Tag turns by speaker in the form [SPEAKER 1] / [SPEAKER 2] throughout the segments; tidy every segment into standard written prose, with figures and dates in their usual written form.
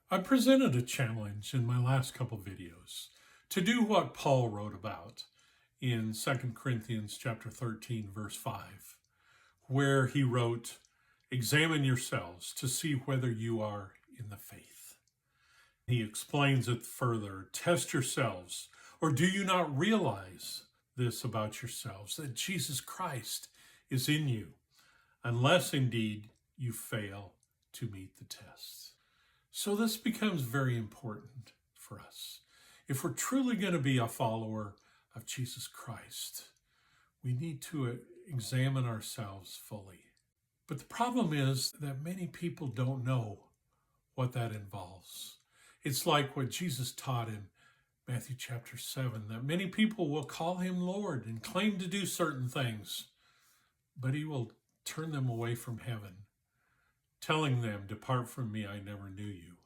[SPEAKER 1] I presented a challenge in my last couple videos to do what Paul wrote about in 2 Corinthians chapter 13, verse 5, where he wrote, "Examine yourselves to see whether you are in the faith." He explains it further, "Test yourselves, or do you not realize this about yourselves, that Jesus Christ is in you, unless indeed you fail to meet the test." So this becomes very important for us. If we're truly going to be a follower of Jesus Christ, we need to examine ourselves fully. But the problem is that many people don't know what that involves. It's like what Jesus taught in Matthew chapter 7, that many people will call him Lord and claim to do certain things, but he will turn them away from heaven, telling them, "Depart from me, I never knew you."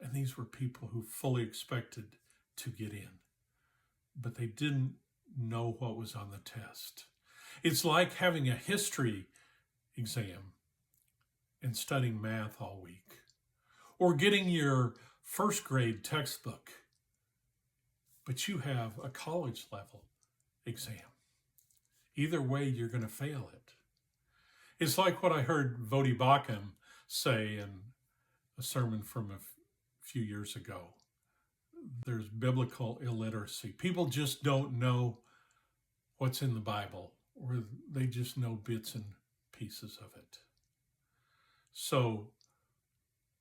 [SPEAKER 1] And these were people who fully expected to get in, but they didn't know what was on the test. It's like having a history exam and studying math all week, or getting your first grade textbook, but you have a college level exam. Either way, you're going to fail it. It's like what I heard Vodi Bakum say in a sermon from a few years ago. There's biblical illiteracy. People just don't know what's in the Bible, or they just know bits and pieces of it. So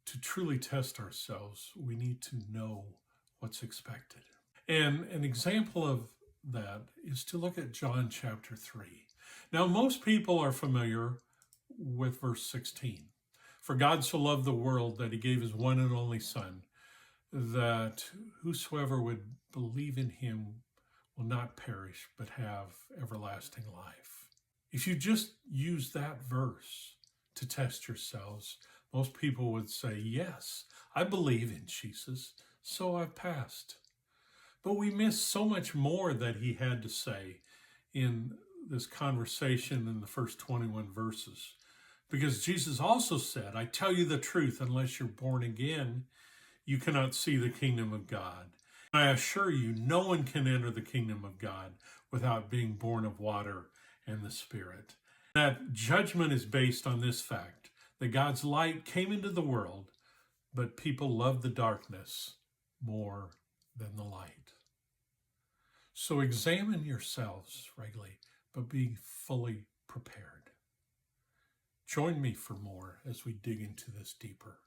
[SPEAKER 1] to truly test ourselves, we need to know what's expected. And an example of that is to look at John chapter 3. Now, most people are familiar with verse 16. "For God so loved the world that he gave his one and only Son, that whosoever would believe in him will not perish, but have everlasting life." If you just use that verse to test yourselves, most people would say, "Yes, I believe in Jesus, so I've passed." But we miss so much more that he had to say in this conversation in the first 21 verses. Because Jesus also said, "I tell you the truth, unless you're born again, you cannot see the kingdom of God. I assure you, no one can enter the kingdom of God without being born of water and the Spirit." That judgment is based on this fact, that God's light came into the world, but people loved the darkness more than the light. So examine yourselves regularly, but be fully prepared. Join me for more as we dig into this deeper.